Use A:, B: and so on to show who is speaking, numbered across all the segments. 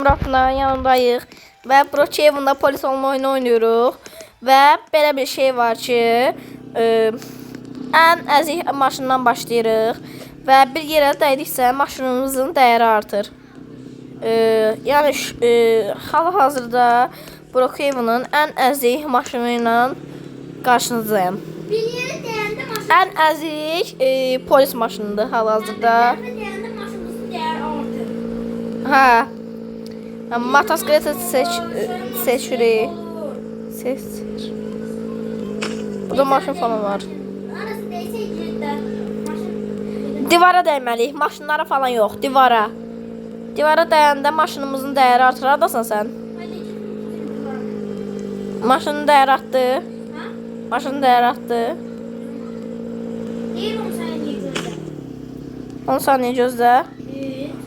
A: Murat'la yanındayıq və Brookhaven'da polis olma oyunu oynuyoruz və belə bir şey var ki, ən əzik maşından başlayırıq və bir yerə dəydiksə maşınımızın dəyəri artır. Yəni hal-hazırda Brookhaven'ın ən əzik maşını ilə qarşınızdayım.
B: Bir yerə dəyəndə maşın.
A: Ən əzik polis maşınıdır hal-hazırda.
B: Dəyəndə maşınımızın dəyəri artır.
A: Hə. Motosikleti seçirik. Seç. Burada maşın falan var.
B: Arası deysə girdə. Maşın.
A: Divara dəyməliyik. Maşınlara falan yox. Divara. Divara dəyəndə maşınımızın dəyəri artır. Haradasan sən? Maşının dəyəri artdı.
B: Ha?
A: Maşının dəyəri artdı.
B: Deyir 10 saniyə gözlə.
A: 10 saniyə gözlə.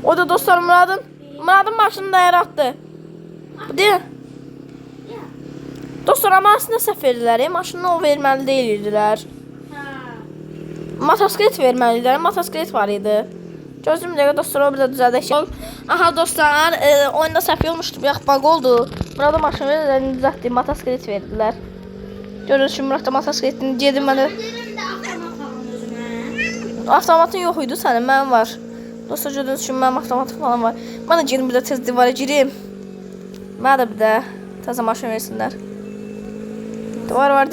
A: O da dostlar Muradın maşının dəyəri artdı. Deyil. Dostlar amma aslında səhv verirlər. Maşını o verməli deyildilər.
B: Ha.
A: Motosiklet verməlidirlər. Motosiklet var idi. Gözüm dəqiqə dostlar o bir də düzəldək. Aha dostlar, oyunda səhv olmuşdu. Bir bug oldu. Murada maşını verirlər, düzəltdi. Motosiklet verdilər. Görürsünüz ki, Murada motosikletini gedim mənə.
B: Deyirəm də avtomat falan özümə.
A: Avtomatın yox idi sənin, mənim var. Dostlar gördüyünüz kimi mənim avtomatım falan var. Mən də girim bir də tez divara girim. Mənə də bir də təzə maşın versinlər. Divar var,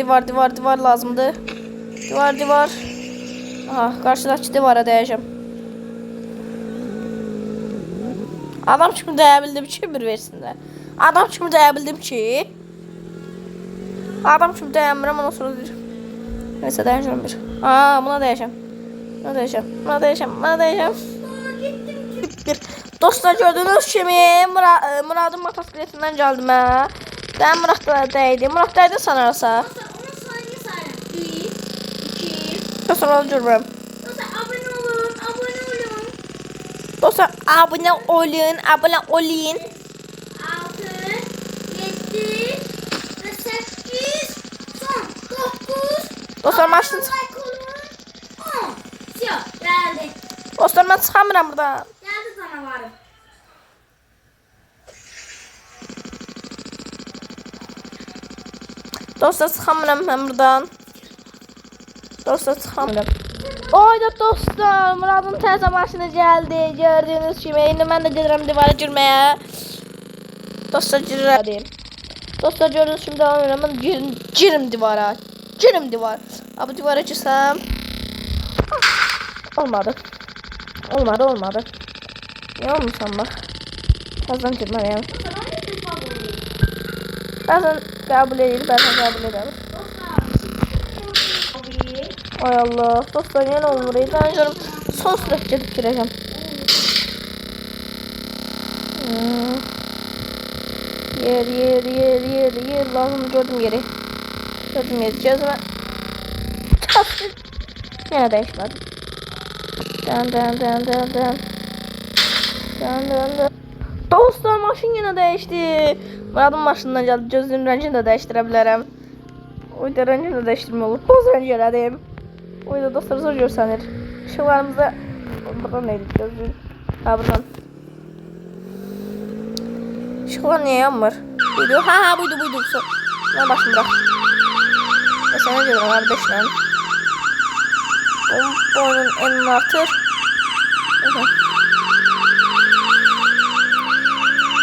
A: divar lazımdır. Divar. Aha, qarşıdakı divara dəyəcəm. Adam kimi dəyə bildim ki, bir versinlər. Adam kimi dəyə bildim ki. Adam kimi dəyəmirəm, ondan sonra deyir. Neysə, dəyəcəm bir. Aa, buna dəyəcəm. Buna dəyəcəm. Bir. Dostlar gördüğünüz kimi Murad'ın motosikletinden geldim ha. Ben Murad'da değdi. Murad değdi sanarsa.
B: Dostlar 10 saniyə sayıram. 1, 2.
A: Dostlar onu görmürəm.
B: Dostlar abone olun.
A: Dostlar abone olun.
B: 6, 7 ve 8, son 9.
A: Dostlar maşın.
B: Like olun. 10. Siyah geldi.
A: Dostlar ben çıkamıram buradan.
B: Geldi canavarım.
A: Dostlar çıkamıram ben buradan. Dostlar çıkamıram. Oyda dostlar Murad'ın təzə maşını geldi. Gördüğünüz kimi. İndi mən də gedirəm divara girməyə. Dostlar girirəm. Dostlar gördüğünüz kimi devam edirəm. Mən girim divara. Divar. Bu divara girsəm. Olmadı. Niye olmuşam bak. Bazen girməliyəm. Bazen qəbul edir, bazen qəbul edəmir. Ay Allah, dostlar yenə olmur. Ben görüm son sürət gedib girəcəm. Yer lazım, gördüm yeri. Gözümə. Çapsın. Yenə dəyişmədim. Dön. Dostlar maşın yine değişti. Murad'ın maşından geldi. Gözlüğün rengini de değiştirebilirim. O da rengini de değiştirme olur. Toz rengi elədim. O da dostlar zor görsənir. Işıqlarımızda buradan neydi gözlüğün? Ha buradan. Işıqlar niye yanmır? Buydu. Ha buydu. Ben başım bırak. Mesela ne diyorum abi 5 tane. Bu oyunun en artır.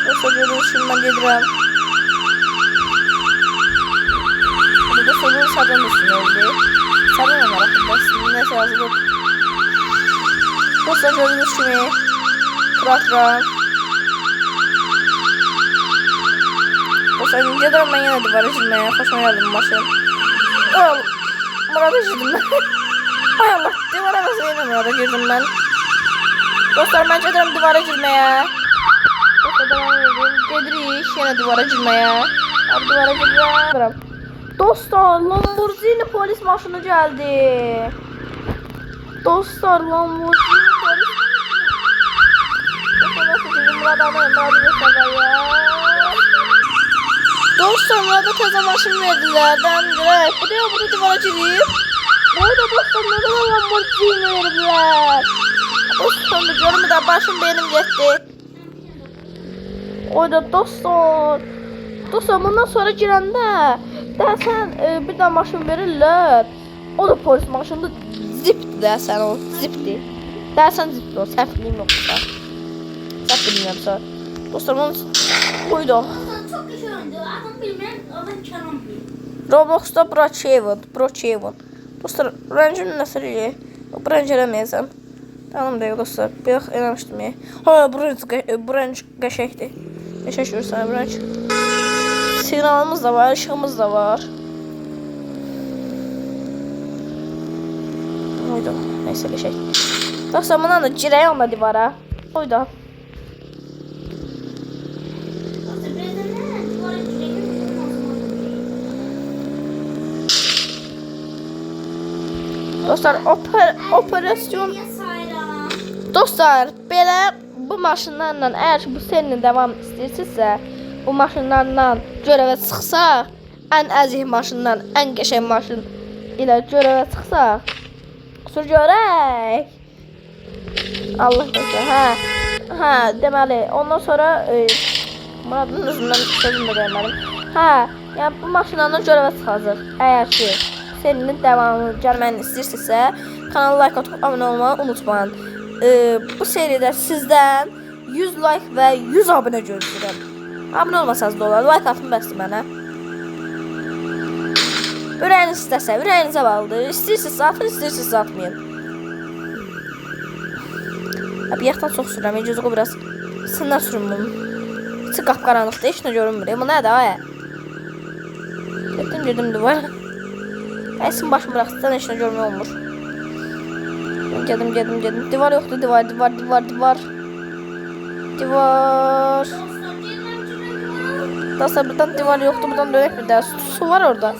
A: Dostlar gördüğünüz şimdi ben gedirəm. Burada sorun sabun üstüne oldu. Sabun olarak aslında neyse yazılır. Dostlar gördüğünüz kimi bırakıram. Dostlar gedirəm ben yine divara girmeye. Hoşuma geldi bu maşın. Murad'a girdim ben. Ay Allah, divara nasıl yine Murad'a girdim ben. Dostlar ben gedirəm divara girmeye. Devam edelim. Gedirik yine divara girmeye. Abi divara girmeye. Dostlar Lamborghini polis maşını geldi. Dostlar Lamborghini polis maşını. Dostlar Murad'a təzə maşın verdiler. Direkt. Bu da divara girip. Orada dostlar Murad'a Lamborghini verdiler. Dostlar görmeden başım benim gitti. Oyda dostlar. Dostlar bundan sonra girəndə dersən bir də maşın verirlər. O da polis maşınıdır. Zipdir dersən o. Zipdir. Dersən zipdir o. Səhvliyim yoxsa. Səhv bilmirəmsə. Dostlar bunu oyda.
B: Dostlar çok güzel oyundu. Adam bilmem, adam Kenan bilir.
A: Roblox'da Brookhaven. Dostlar rəngin nəsər eləyək. Bu rəng eləməyəcəm. Tamam deyək dostlar. Bir eləmişdim ya. Ha bu rəng qəşəkdir. Qəşək görürsən bu rəng. Siqnalımız da var, ışığımız da var. Oyda. Neyse qəşək. Dostlar buna da girək onda divara. Oyda.
B: Dostlar birazdan ne? Duvara girelim.
A: Dostlar operasyon.
B: Ya sayra.
A: Dostlar belə bu maşınlarla əgər bu serinin davam istəyirsinizsə, bu maşınlarla görevə çıxsaq, ən əzik maşından ən qəşəng maşın ilə görevə çıxsaq, sür görək. Allah qoysun. Hə, deməli, ondan sonra Muradın özündən sözümü deməlim. Hə, yəni bu maşınlarla görevə çıxacaq. Əgər ki serinin devamını gəlməyini istəyirsinizsə, kanala like atıb abunə olmağı unutmayın. Bu seride sizdən 100 like və 100 abunə gözləyirəm. Abunə olmasanız da olar, like atın bəsdir mənə. Ürəyiniz istəsə, ürəyinizə bağlıdır. İstəyirsinizsə atın, istəyirsinizsə atmayın. Abi yaxdan çox sürürəm, gözü biraz sından sürüm bunu. İçi qapqaranlıqda, heç nə görünmür. Bu nədir ay? Getdim duvar. Əsin başımı bıraxdıqdan heç nə görmək olmur. Gedim. Divar yoktu, divar. Dostlar buradan divar yoktu, buradan dönək bir daha. Su var orada.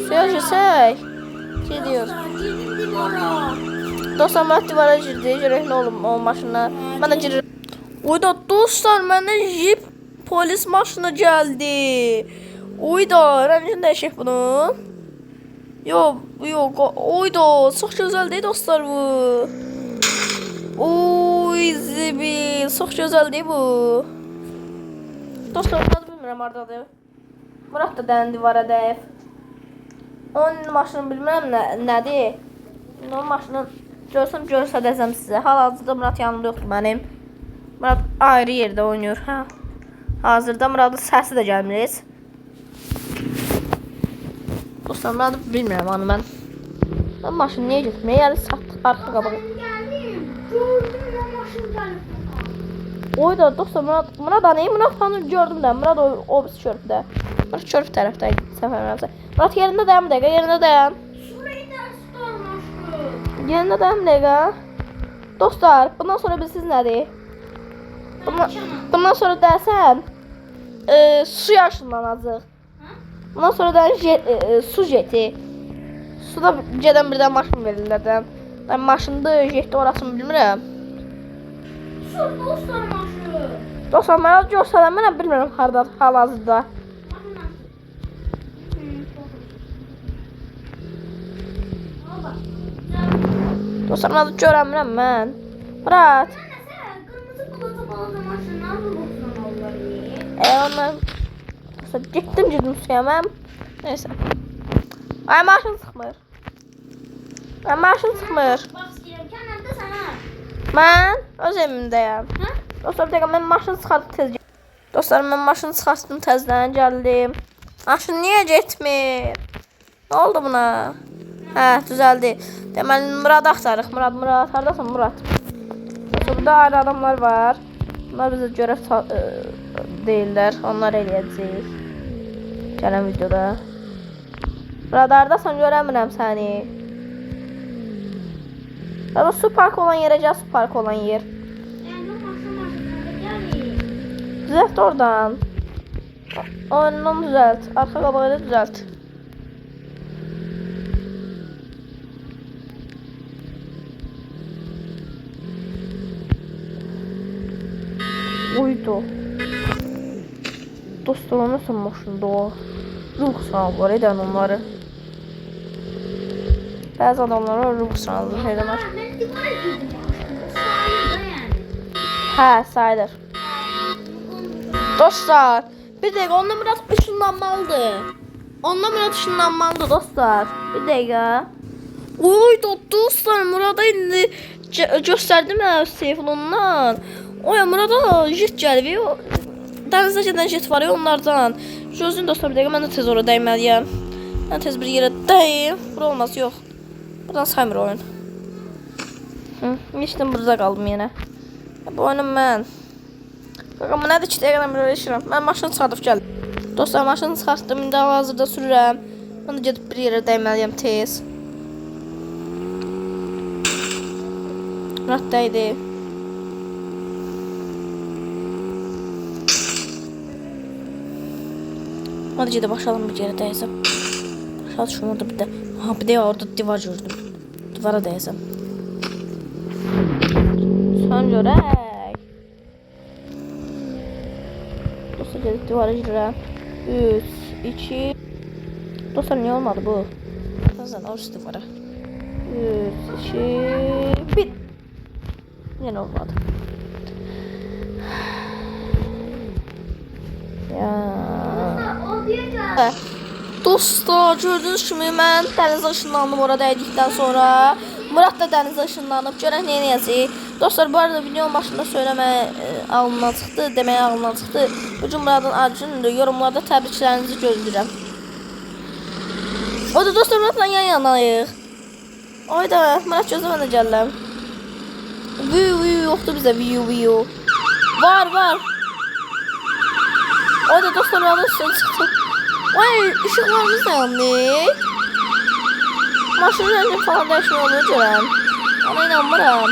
A: Suya girsək. Gidiyor. Dostlar mən divara girdi. Görək nə olub o maşına. Mən də girirəm. Oyda dostlar mənə jip polis maşını gəldi. Oyda rəngini dəyişək bunun. Yok. Oyda çok güzel değil dostlar bu. Oy zibil. Çok güzel değil bu. Dostlar adı bilmirəm hardadır. Murat da dəndi var edəyib. Onun maşını bilmirəm nədir. Onun maşını görsədəcəm sizə. Hal-hazırda Murat yanımda yoxdur mənim. Murat ayrı yerdə oynayır. Hazırda Muratın səsi də gəlmir. Dostlar ben bilmiyorum onu ben. Ben maşını niye götürmeye yani sattık arka kabağı. Oyda dostlar Murat anayı Murat fanı gördüm de Murat o biz çörpte. Murat çörp taraftaydı sefer. Murat yerinde dayan bir dakika yerinde dayan. Yerinde dayan bir dakika. Dostlar bundan sonra biz siz nedir? Bundan sonra dersen su yaşlanacaq. Ondan sonra da su jeti. Suda gedən birdən maşın verirlər. Ben maşında jeti orasını bilmirəm.
B: Dostlar maşın.
A: Dostlar mənə görsələm, mən bilmirəm harda hal-hazırda. Dostlar mənə görəmirəm mən. Murat.
B: Kırmızı balaca maşın nasıl olsun?
A: Ondan dostlar getdim suyamam. Neyse. Ay maşın çıxmır.
B: Bak istəyirəm, kənarda sənə.
A: Mən öz evimdəyəm. Dostlar bir dəqiqə mən maşını çıxartdım tez. Dostlar mən maşını çıxartdım tezdən gəldim. Maşın niyə getmir? Nə oldu buna? Hə, düzəldi. Deməli Murad axtarıq. Murad hardasan Murad? Burada ayrı adamlar var. Bunlar bizə görəv deyirlər. Onlar eləyəcəyik. Gələn videoda. Murad hardasan görəmirəm səni. Ya da su park olan yere gel, su park olan yer. Düzelt oradan. Ondan düzelt. Arka kabağını düzelt. Uydu. Dostlar nasıl maşında o? Ruh sağlar eden onları. Bazı adamlara ruh sağlar eden. Hə, sayılır. Dostlar, bir dəqiqə, onunla Murat ışınlanmalıdır. Onunla Murat ışınlanmalıdır dostlar. Bir dəqiqə. Oy dostlar, Murada indi göstərdim mən telefonundan. Oy Murada jet gəldi. Dənizdə gedən jet var ya onlardan. Gözün dostlar, bir dəqiqə, mən də tez ora dəyməliyəm. Mən tez bir yerə dəyim. Bura olmaz, yox. Buradan saymır oyun. Geçtim, burada qaldım yenə. Bu oyunum mən. Bakalım bu nədir ki, dəqiqədən bir öyrəşirəm. Mən maşını çıxardıb gəldim. Dostlar, maşını çıxartdım, indi hal-hazırda sürürəm. Mən də gedib bir yerə dəyməliyəm tez. Murat dəydi. Hadi gedib başlayalım bir yerə dəyəsəm. Başa düşüm orada bir də. Ha, bir də orada divar gördüm. Divara dəyəsəm. Son görək. Dostlar, gedib divara girirəm. 3, 2. Dostlar, niyə olmadı bu? Dostlar, orası divara. 3, 2, 1. Yenə olmadı. Ya.
B: O diyor ki.
A: Dostlar, gördüğünüz kimi mən dənizə ışınlandım orada dəydikdən sonra. Murat da dənizə ışınlanıb. Görək nə edəcəyik. Dostlar, bu arada videonun başında söyləməyə ağlımdan çıxdı, deməyə ağlımdan çıxdı. Bu gün Muradın acındır. Yorumlarda təbriklərinizi gözləyirəm. O da dostlar, Muratla yan yanayıq. Ayda, Murat gözlə, mən də gəlirəm. Viu yoxdur bizə, viu. Var. Ayda dostlar, Muradın üstüne çıxdı. Vay, ışıqlarımız da yandı. Maşının rəngini falan dəyişmək olur görəm. Ama inanmıram.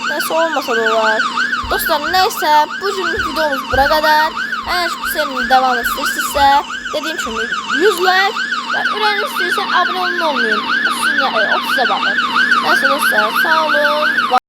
A: Neyse, olmasa da olar. Dostlar, neyse, bu cümlük videomuz bura kadar. Eğer bu serinin devamı istəyirsinizsə, dediğim kimi 100 like ve ürəyiniz istəyirsə abone olmayı unutmayın. O sizə baxır. Neyse dostlar, sağ olun.